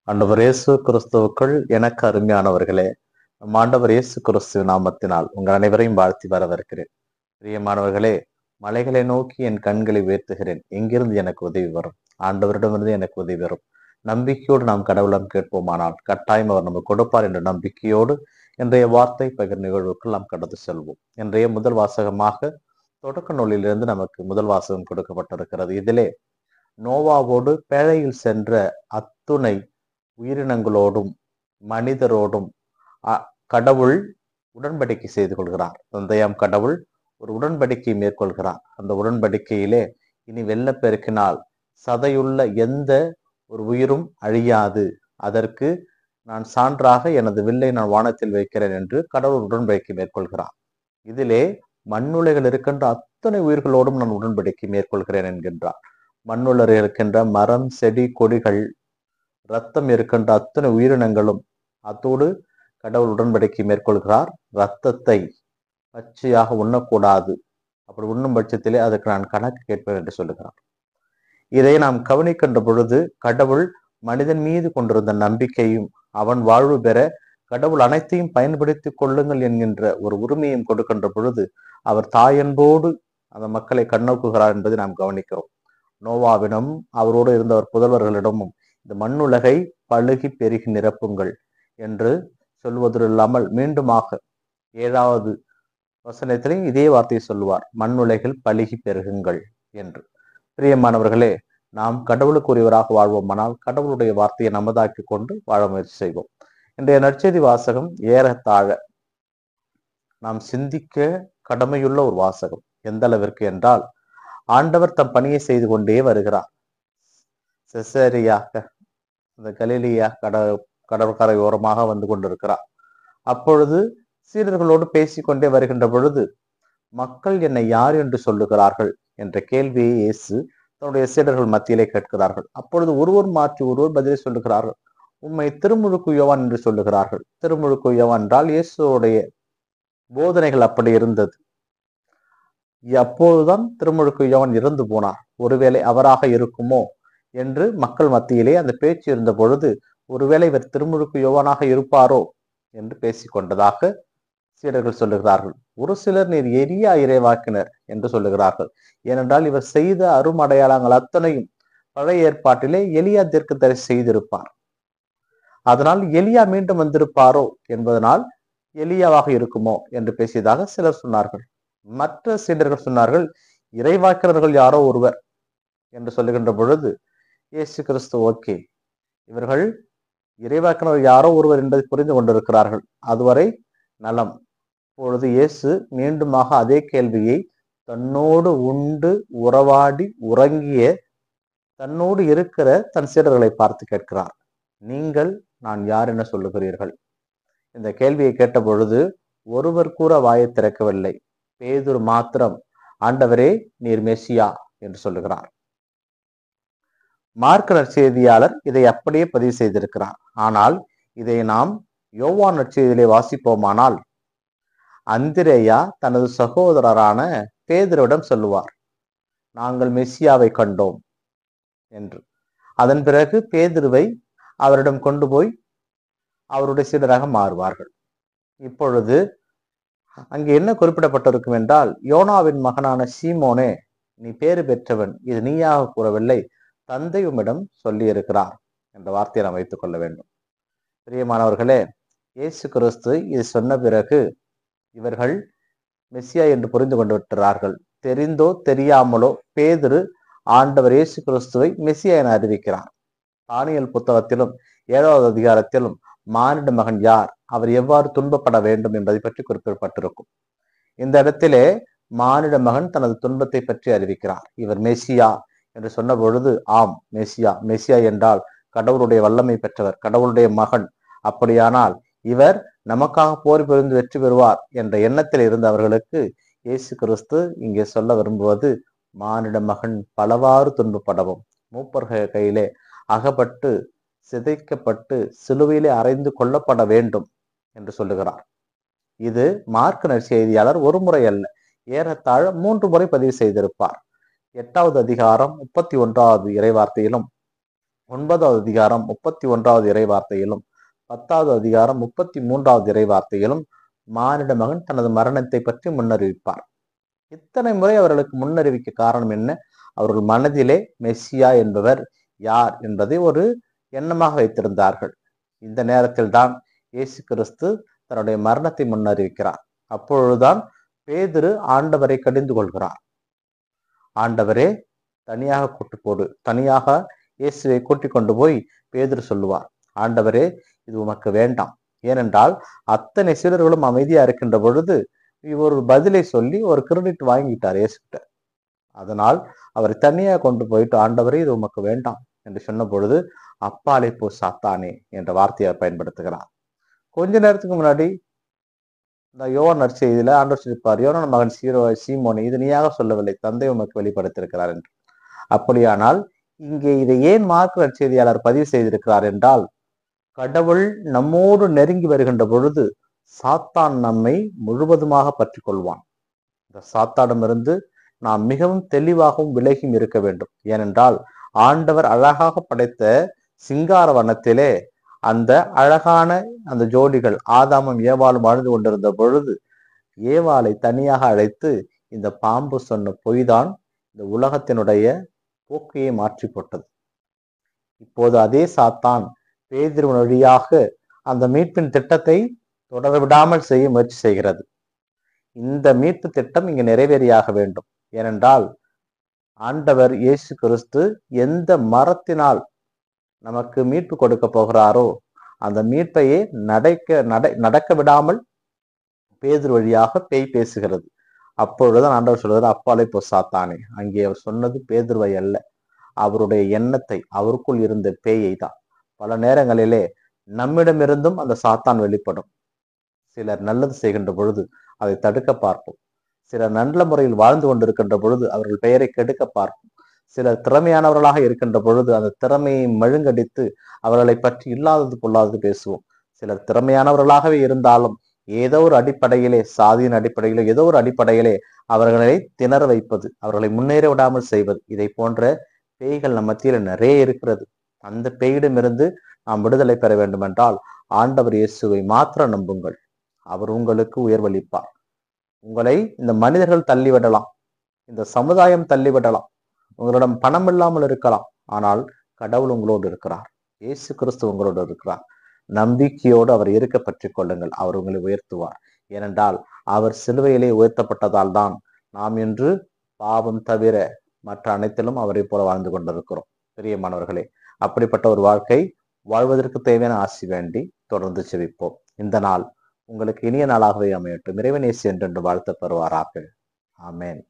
ஆண்டவர் இயேசு கிறிஸ்துவுக்குள் எனக்கு அருமையானவர்களே, நம் ஆண்டவர் இயேசு கிறிஸ்துவின் நாமத்தினால் உங்கள் அனைவரையும் வாழ்த்தி வரவேற்கிறேன். பிரியமானவர்களே, மலைகளை நோக்கி என் கண்களை உயர்த்துகிறேன். எங்கிருந்து எனக்கு உதவி வரும்? ஆண்டவரிடமிருந்து எனக்கு உதவி வரும். நம்பிக்கையோடு நாம் கடவுளம் கேட்போமானால் கட்டாயம் அவர் நமக்கு கொடுப்பார் என்ற நம்பிக்கையோடு இன்றைய வார்த்தை பகிர் நிகழ்வுக்குள் நாம் கடந்து செல்வோம். இன்றைய முதல் வாசகமாக தொடக்க நூலிலிருந்து நமக்கு முதல் வாசகம் கொடுக்கப்பட்டிருக்கிறது. இதிலே நோவாவோடு பேழையில் சென்ற அத்துணை உயிரினங்களோடும் மனிதரோடும் கடவுள் உடன்படிக்கை செய்து கொள்கிறார். தந்தையாம் கடவுள் ஒரு உடன்படிக்கை மேற்கொள்கிறார். அந்த உடன்படிக்கையிலே இனி வெள்ளப்பெருக்கினால் சதையுள்ள எந்த ஒரு உயிரும் அழியாது, அதற்கு நான் சான்றாக எனது வில்லை நான் வானத்தில் வைக்கிறேன் என்று கடவுள் உடன்படிக்கை மேற்கொள்கிறார். இதிலே மண்ணுலைகள் இருக்கின்ற அத்தனை உயிர்களோடும் நான் உடன்படிக்கை மேற்கொள்கிறேன் என்கின்றார். மண்ணுலர் இருக்கின்ற மரம், செடி, கொடிகள், இரத்தம் இருக்கின்ற அத்தனை உயிரினங்களும் அத்தோடு கடவுள் உடன்படிக்கை மேற்கொள்கிறார். இரத்தத்தை பச்சையாக உண்ணக்கூடாது, அப்படி உண்ணும் பட்சத்திலே அதற்கு நான் கணக்கு கேட்பேன் என்று சொல்லுகிறார். இதை நாம் கவனிக்கின்ற பொழுது கடவுள் மனிதன் மீது கொண்டிருந்த நம்பிக்கையும் அவன் வாழ்வு பெற கடவுள் அனைத்தையும் பயன்படுத்திக் கொள்ளுங்கள் என்கின்ற ஒரு உரிமையும் கொடுக்கின்ற பொழுது அவர் தாயன்போடு அந்த மக்களை கண்ணோக்குகிறார் என்பதை நாம் கவனிக்கிறோம். நோவாவிடம் அவரோடு இருந்தவர் புதல்வர்களிடமும் இந்த மண்ணுலகை பழுகி பெருகி நிரப்புங்கள் என்று சொல்வதோடு இல்லாமல் மீண்டுமாக 7வது வசனத்திலையும் இதே வார்த்தையை சொல்லுவார், மண்ணுலகில் பழுகி பெருகுங்கள் என்று. பிரியமானவர்களே, நாம் கடவுளுக்குரியவராக வாழ்வோமானால் கடவுளுடைய வார்த்தையை நமதாக்கி கொண்டு வாழ முயற்சி செய்வோம். இன்றைய நற்செய்தி வாசகம் ஏறத்தாழ நாம் சிந்திக்க கடமையுள்ள ஒரு வாசகம். எந்த அளவிற்கு என்றால், ஆண்டவர் தம் பணியை செய்து கொண்டே வருகிறார். செசரியாக இந்த கலிலியா கடற்கரை ஓரமாக வந்து கொண்டிருக்கிறார். அப்பொழுது சீடர்களோடு பேசிக்கொண்டே வருகின்ற பொழுது மக்கள் என்னை யார் என்று சொல்லுகிறார்கள் என்ற கேள்வியை இயேசு தன்னுடைய சீடர்கள் மத்தியிலே கேட்கிறார்கள். அப்பொழுது ஒருவர் மாற்றி ஒருவர் பதிலை சொல்லுகிறார்கள். உம்மை திருமுழுக்கு யோவான் என்று சொல்லுகிறார்கள். திருமுழுக்கு யோவான் என்றால் இயேசுடைய போதனைகள் அப்படி இருந்தது. அப்போதுதான் திருமுழுக்கு யோவான் இறந்து போனார். ஒருவேளை அவராக இருக்குமோ என்று மக்கள் மத்தியிலே அந்த பேச்சு இருந்த பொழுது, ஒருவேளை இவர் திருமுழுக்கு யோவானாக இருப்பாரோ என்று பேசிக்கொண்டதாக சீடர்கள் சொல்லுகிறார்கள். ஒரு சிலர் நீர் எலியா இறைவாக்கினர் என்று சொல்லுகிறார்கள். ஏனென்றால் இவர் செய்த அருமடையாளங்கள் அத்தனையும் பழைய ஏற்பாட்டிலே எலியா தீர்க்கதரிசி செய்திருப்பார். அதனால் எலியா மீண்டும் வந்திருப்பாரோ என்பதனால் எலியாவாக இருக்குமோ என்று பேசியதாக சிலர் சொன்னார்கள். மற்ற சீடர்கள் சொன்னார்கள், இறைவாக்கினர்கள் யாரோ ஒருவர் என்று சொல்லுகின்ற பொழுது இயேசு கிறிஸ்து ஓகே, இவர்கள் இறைவாக்கினர் யாரோ ஒருவர் என்பதை புரிந்து கொண்டிருக்கிறார்கள், அதுவரை நலம். இப்பொழுது இயேசு மீண்டுமாக அதே கேள்வியை தன்னோடு உண்டு உறவாடி உறங்கிய தன்னோடு இருக்கிற தன் சீடர்களை பார்த்து கேட்கிறார். நீங்கள் நான் யார் என சொல்லுகிறீர்கள்? இந்த கேள்வியை கேட்ட பொழுது ஒருவர் கூட வாயை திறக்கவில்லை. பேதுரு மாத்திரம் ஆண்டவரே நீர் மெசியா என்று சொல்லுகிறார். மார்க் நற்செய்தியாளர் இதை அப்படியே பதிவு செய்திருக்கிறார். ஆனால் இதை நாம் யோவான் நற்செய்தியிலே வாசிப்போமானால் அந்திரேயா தனது சகோதரரான பேதுருவிடம் சொல்லுவார், நாங்கள் மெசியாவை கண்டோம் என்று. அதன் பிறகு பேதுருவை அவரிடம் கொண்டு போய் அவருடைய சீடராக மாறுவார்கள். இப்பொழுது அங்கு என்ன குறிப்பிடப்பட்டிருக்கும் என்றால், யோனாவின் மகனான சீமோனே நீ பேறு பெற்றவன், இது நீயாக கூறவில்லை, தந்தை உம்மிடம் சொல்லி இருக்கிறார் என்ற வார்த்தையை நாம் வைத்துக் கொள்ள வேண்டும். பிரியமானவர்களே, இயேசு கிறிஸ்து இது சொன்ன பிறகு இவர்கள் மெசியா என்று புரிந்து கொண்டு விட்டார்கள். தெரிந்தோ தெரியாமலோ பேதுரு ஆண்டவர் இயேசு கிறிஸ்துவை மெசியா என அறிவிக்கிறார். தானியேல் புத்தகத்திலும் 7வது அதிகாரத்திலும் மானிட மகன் யார், அவர் எவ்வாறு துன்பப்பட வேண்டும் என்பதை பற்றி குறிப்பிடப்பட்டிருக்கும். இந்த இடத்திலே மானிட மகன் தனது துன்பத்தை பற்றி அறிவிக்கிறார். இவர் மெசியா என்று சொன்ன பொழுது, ஆம் மெசியா, மெசியா என்றால் கடவுளுடைய வல்லமை பெற்றவர், கடவுளுடைய மகன். அப்படியானால் இவர் நமக்காக போர் புரிந்து வெற்றி பெறுவார் என்ற எண்ணத்தில் இருந்த அவர்களுக்கு இயேசு கிறிஸ்து இங்கே சொல்ல விரும்புவது, மானிட மகன் பலவாறு துன்பப்படவும் மூப்பர்கள் கையிலே அகப்பட்டு சிதைக்கப்பட்டு சிலுவையிலே அறைந்து கொள்ளப்பட வேண்டும் என்று சொல்லுகிறார். இது மார்க் நற்செய்தியாளர் ஒரு முறை அல்ல, ஏறத்தாழ 3 முறை பதிவு செய்திருப்பார். 8வது அதிகாரம் 31வது இறைவார்த்தையிலும், 9வது அதிகாரம் 31வது இறைவார்த்தையிலும், 10வது அதிகாரம் 33வது இறைவார்த்தையிலும் மானிட மகன் தனது மரணத்தை பற்றி முன்னறிவிப்பார். இத்தனை முறை அவர்களுக்கு முன்னறிவிக்க காரணம் என்ன? அவர்கள் மனதிலே மெஸ்ஸியா என்பவர் யார் என்பதை ஒரு எண்ணமாக வைத்திருந்தார்கள். இந்த நேரத்தில் தான் இயேசு கிறிஸ்து தன்னுடைய மரணத்தை முன்னறிவிக்கிறார். அப்பொழுதுதான் பேதுரு ஆண்டவரை கடிந்து கொள்கிறார். ஆண்டவரே, தனியாக கூட்டு போடு. தனியாக இயேசுவை கூட்டிக் கொண்டு போய் பேதுரு சொல்லுவார், ஆண்டவரே, இது உமக்கு வேண்டாம். ஏனென்றால் அத்தனை சீடர்களும் அமைதியா இருக்கின்ற பொழுது இவர் ஒரு பதிலை சொல்லி ஒரு கிரெடிட் வாங்கிட்டார் இயேசுகிட்ட. அதனால் அவரை தனியாக கொண்டு போயிட்டு, ஆண்டவரே, இது உமக்கு வேண்டாம் என்று சொன்ன பொழுது, அப்பாலே போ சாத்தானே என்ற வார்த்தையை பயன்படுத்துகிறார். கொஞ்ச நேரத்துக்கு முன்னாடி இந்த யோவான் நற்செய்தியில ஆண்டவர் சொல்லியிருப்பார், யோவான் மகன் சீமோனே, இது நீயாக சொல்லவில்லை, தந்தை உமக்கு வெளிப்படுத்தியிருக்கிறார் என்று. அப்படியானால் இங்கே இதை ஏன் மார்க் நற்செய்தியாளர் பதிவு செய்திருக்கிறார் என்றால், கடவுள் நம்மோடு நெருங்கி வருகின்ற பொழுது சாத்தான் நம்மை முழுவதுமாக பற்றி கொள்வான். இந்த சாத்தானிடமிருந்து நாம் மிகவும் தெளிவாகவும் விலகியும் இருக்க வேண்டும். ஏனென்றால் ஆண்டவர் அழகாக படைத்த சிங்கார வனத்திலே அந்த அழகான அந்த ஜோடிகள் ஆதாமும் ஏவாளும் வாழ்ந்து கொண்டிருந்த பொழுது ஏவாளை தனியாக அழைத்து, இந்த பாம்பு சொன்ன பொய்தான் இந்த உலகத்தினுடைய போக்கையை மாற்றி போட்டது. இப்போது அதே சாத்தான் பேதுருவின் வழியாக அந்த மீட்பின் திட்டத்தை தொடர விடாமல் செய்ய முயற்சி செய்கிறது. இந்த மீட்பு திட்டம் இங்கு நிறைவேறியாக வேண்டும். ஏனென்றால் ஆண்டவர் இயேசு கிறிஸ்து எந்த மரத்தினால் நமக்கு மீட்பு கொடுக்க போகிறாரோ அந்த மீட்பையே நடக்க விடாமல் பேதுரு வழியாக பேய் பேசுகிறது. அப்பொழுதுதான் ஆண்டவர் சொல்வது, அப்பாலே போ சாத்தானே. அங்கே அவர் சொன்னது பேதுருவை அல்ல, அவருடைய எண்ணத்தை, அவருக்குள் இருந்த பேயை தான். பல நேரங்களிலே நம்மிடமிருந்தும் அந்த சாத்தான் வெளிப்படும். சிலர் நல்லது செய்கின்ற பொழுது அதை தடுக்க பார்ப்போம். சிலர் நல்ல முறையில் வாழ்ந்து கொண்டிருக்கின்ற பொழுது அவர்கள் பெயரை கெடுக்க பார்ப்போம். சிலர் திறமையானவர்களாக இருக்கின்ற பொழுது அந்த திறமையை மழுங்கடித்து அவர்களை பற்றி இல்லாதது பொல்லாதது பேசுவோம். சிலர் திறமையானவர்களாகவே இருந்தாலும் ஏதோ ஒரு அடிப்படையிலே, சாதியின் அடிப்படையிலே, ஏதோ ஒரு அடிப்படையிலே அவர்களை திணற வைப்பது, அவர்களை முன்னேற விடாமல் செய்வது, இதை போன்ற பேய்கள் நம் மத்தியில் நிறைய இருக்கிறது. அந்த பேயிடமிருந்து நாம் விடுதலை பெற வேண்டும் என்றால் ஆண்டவர் இயேசுவை மாத்திரம் நம்புங்கள். அவர் உங்களுக்கு உயர்வளிப்பார். உங்களை இந்த மனிதர்கள் தள்ளிவிடலாம், இந்த சமுதாயம் தள்ளிவிடலாம், உங்களிடம் பணம் இல்லாமல் இருக்கலாம், ஆனால் கடவுள் உங்களோடு இருக்கிறார். இயேசு கிறிஸ்து உங்களோடு இருக்கிறார். நம்பிக்கையோடு அவர் இருக்க பற்றிக் கொள்ளுங்கள். அவர் உங்களை உயர்த்துவார். ஏனென்றால் அவர் சிலுவையிலே உயர்த்தப்பட்டதால் தான் நாம் இன்று பாவம் தவிர மற்ற அனைத்திலும் அவரை போல வாழ்ந்து கொண்டிருக்கிறோம். பிரியமானவர்களே, அப்படிப்பட்ட ஒரு வாழ்க்கை வாழ்வதற்கு தேவையான ஆசி வேண்டி தொடர்ந்து செவிப்போம். இந்த நாள் உங்களுக்கு இனிய நாளாகவே அமையட்டும். இறைவன் இயேசு என்றென்று வாழ்த்த பெறுவாராக. ஆமென்.